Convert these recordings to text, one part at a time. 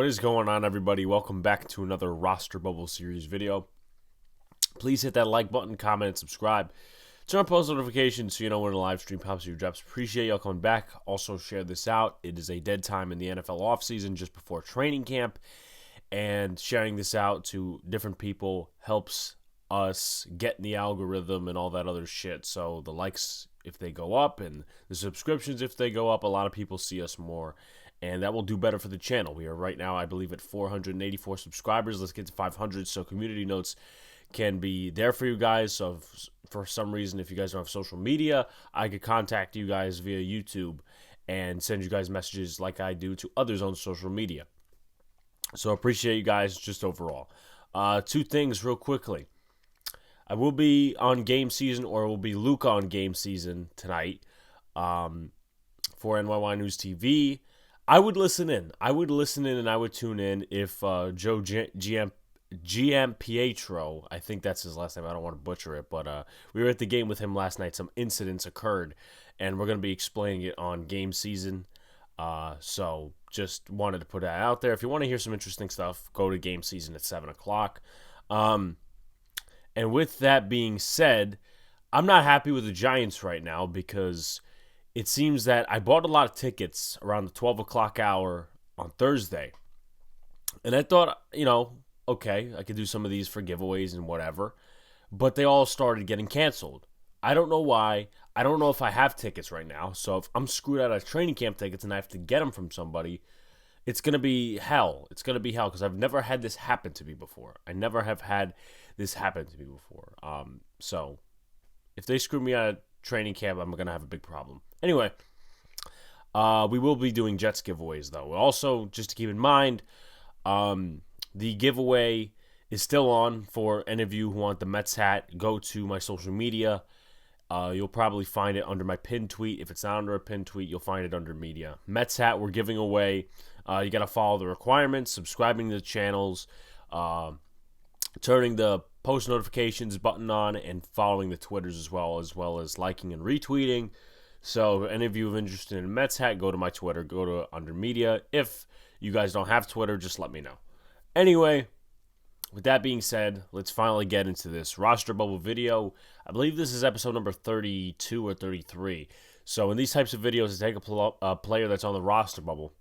What is going on, everybody? Welcome back to another Roster Bubble Series video. Please hit that like button, comment, and subscribe. Turn on post notifications so you know when a live stream pops your drops. Appreciate y'all coming back. Also, share this out. It is a dead time in the NFL offseason just before training camp. And sharing this out to different people helps us get in the algorithm and all that other shit. So the likes, if they go up, and the subscriptions, if they go up, a lot of people see us more. And that will do better for the channel. We are right now, I believe, at 484 subscribers. Let's get to 500 so community notes can be there for you guys. So for some reason, if you guys don't have social media, I could contact you guys via YouTube and send you guys messages like I do to others on social media. So appreciate you guys just overall. Two things real quickly. I will be on game season, or will be Luke on game season tonight for NYY News TV. I would listen in. And I would tune in if GM Pietro, I think that's his last name. I don't want to butcher it, but we were at the game with him last night. Some incidents occurred, and we're going to be explaining it on game season. So just wanted to put that out there. If you want to hear some interesting stuff, go to game season at 7 o'clock. And with that being said, I'm not happy with the Giants right now because it seems that I bought a lot of tickets around the 12 o'clock hour on Thursday. And I thought, okay, I could do some of these for giveaways and whatever. But they all started getting canceled. I don't know why. I don't know if I have tickets right now. So if I'm screwed out of training camp tickets and I have to get them from somebody, it's going to be hell. It's going to be hell because I've never had this happen to me before. I never have had this happen to me before. So if they screw me out of training camp, I'm going to have a big problem. Anyway, we will be doing Jets giveaways, though. Also, just to keep in mind, the giveaway is still on for any of you who want the Mets hat. Go to my social media. You'll probably find it under my pinned tweet. If it's not under a pinned tweet, you'll find it under media. Mets hat we're giving away. You got to follow the requirements, subscribing to the channels, turning the post notifications button on, and following the Twitters as well as liking and retweeting. So if any of you are interested in a Mets hat, go to my Twitter, go to under media. If you guys don't have Twitter, just let me know. Anyway, with that being said, let's finally get into this roster bubble video. I believe this is episode number 32 or 33. So in these types of videos, I take a player that's on the roster bubble,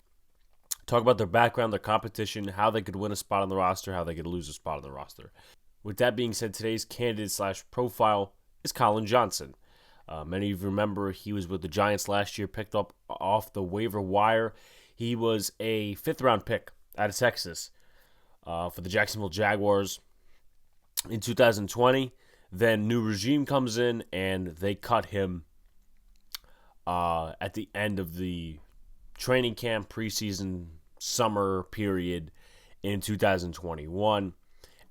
talk about their background, their competition, how they could win a spot on the roster, how they could lose a spot on the roster. With that being said, today's candidate/profile is Collin Johnson. Many of you remember he was with the Giants last year, picked up off the waiver wire. He was a fifth-round pick out of Texas for the Jacksonville Jaguars in 2020. Then new regime comes in, and they cut him at the end of the training camp, preseason, summer period in 2021.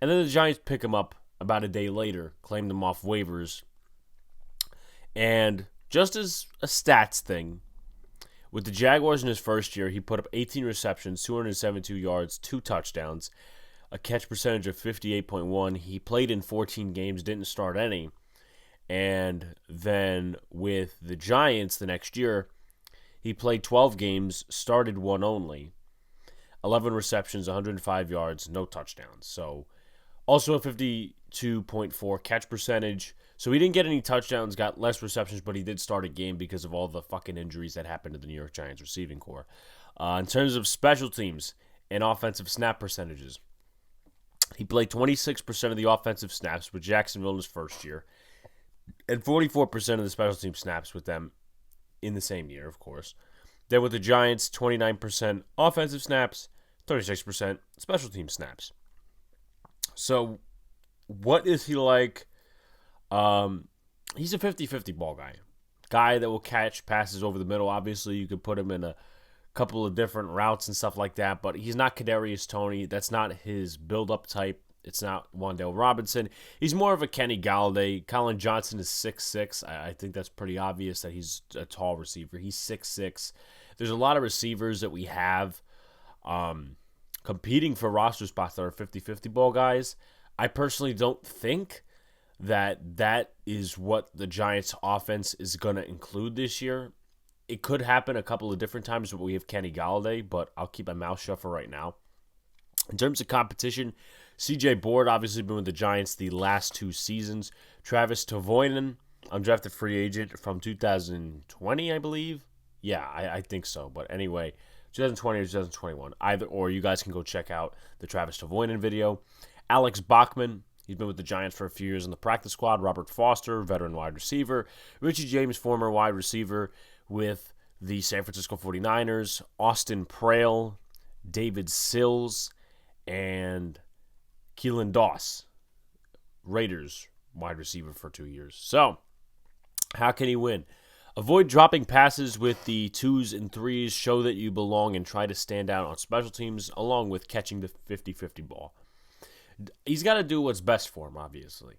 And then the Giants pick him up about a day later, claimed him off waivers. And just as a stats thing, with the Jaguars in his first year, he put up 18 receptions, 272 yards, 2 touchdowns, a catch percentage of 58.1. He played in 14 games, didn't start any. And then with the Giants the next year, he played 12 games, started 1 only, 11 receptions, 105 yards, no touchdowns. So also a 52.4 catch percentage. So he didn't get any touchdowns, got less receptions, but he did start a game because of all the fucking injuries that happened to the New York Giants receiving corps. In terms of special teams and offensive snap percentages, he played 26% of the offensive snaps with Jacksonville in his first year, and 44% of the special team snaps with them in the same year, of course. Then with the Giants, 29% offensive snaps, 36% special team snaps. So what is he like? He's a 50-50 ball guy that will catch passes over the middle. Obviously, you could put him in a couple of different routes and stuff like that, but he's not Kadarius Toney. That's not his build-up type. It's not Wan'Dale Robinson. He's more of a Kenny Galladay. Collin Johnson is 6'6". I think that's pretty obvious that he's a tall receiver. He's 6'6". There's a lot of receivers that we have competing for roster spots that are 50-50 ball guys. I personally don't think that is what the Giants' offense is going to include this year. It could happen a couple of different times where we have Kenny Galladay, but I'll keep my mouth shut for right now. In terms of competition, CJ Board obviously been with the Giants the last 2 seasons. Travis Tavoinen, undrafted free agent from 2020, I believe. Yeah, I think so. But anyway, 2020 or 2021. Either or, you guys can go check out the Travis Tavoinen video. Alex Bachman, he's been with the Giants for a few years in the practice squad. Robert Foster, veteran wide receiver. Richie James, former wide receiver with the San Francisco 49ers. Austin Prail, David Sills, and Keelan Doss, Raiders wide receiver for 2 years. So, how can he win? Avoid dropping passes with the 2s and 3s. Show that you belong and try to stand out on special teams, along with catching the 50-50 ball. He's got to do what's best for him, obviously.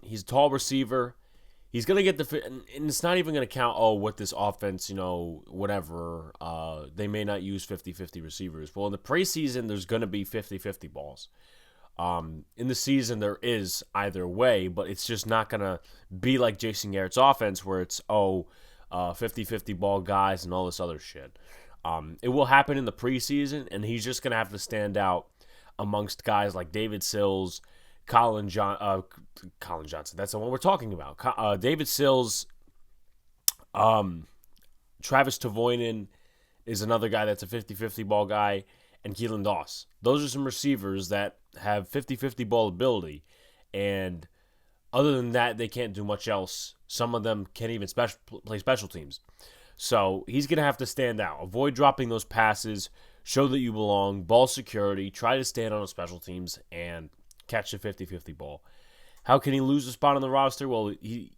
He's a tall receiver. He's going to get the – and it's not even going to count, what this offense, whatever. They may not use 50-50 receivers. Well, in the preseason, there's going to be 50-50 balls. In the season, there is either way, but it's just not going to be like Jason Garrett's offense where it's, 50-50 ball guys and all this other shit. It will happen in the preseason, and he's just going to have to stand out amongst guys like David Sills, Collin Johnson. That's the one we're talking about. David Sills, Travis Tavoinen is another guy that's a 50-50 ball guy, and Keelan Doss. Those are some receivers that have 50-50 ball ability, and other than that, they can't do much else. Some of them can't even play special teams. So he's going to have to stand out. Avoid dropping those passes. Show that you belong. Ball security. Try to stand on the special teams and catch the 50-50 ball. How can he lose a spot on the roster? Well, he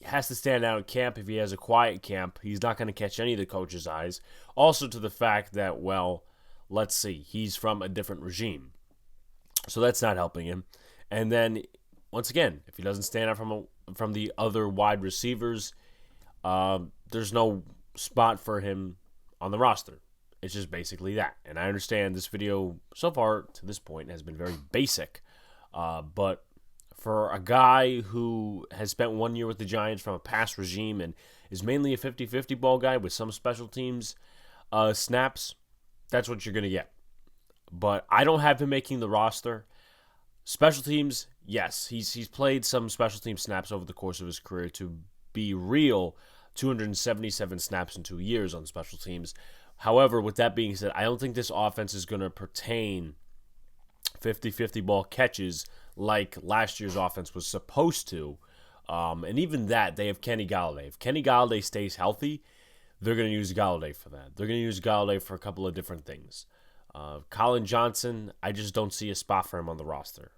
has to stand out at camp. If he has a quiet camp, he's not going to catch any of the coach's eyes. Also to the fact that, let's see, he's from a different regime. So that's not helping him. And then, once again, if he doesn't stand out from the other wide receivers, there's no spot for him on the roster. It's just basically that. And I understand this video so far to this point has been very basic. But for a guy who has spent 1 year with the Giants from a past regime and is mainly a 50-50 ball guy with some special teams snaps, that's what you're going to get. But I don't have him making the roster. Special teams, yes, he's played some special team snaps over the course of his career. To be real, 277 snaps in 2 years on special teams. However, with that being said, I don't think this offense is going to pertain 50-50 ball catches like last year's offense was supposed to. And even that, they have Kenny Golladay. If Kenny Golladay stays healthy, they're going to use Golladay for that. They're going to use Golladay for a couple of different things. Collin Johnson, I just don't see a spot for him on the roster.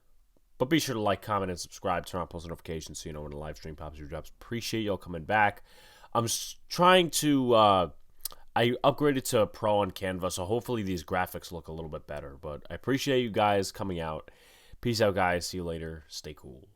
But be sure to like, comment, and subscribe. Turn on post notifications so you know when the live stream pops your drops. Appreciate y'all coming back. I'm trying to... I upgraded to Pro on Canva, so hopefully these graphics look a little bit better. But I appreciate you guys coming out. Peace out, guys. See you later. Stay cool.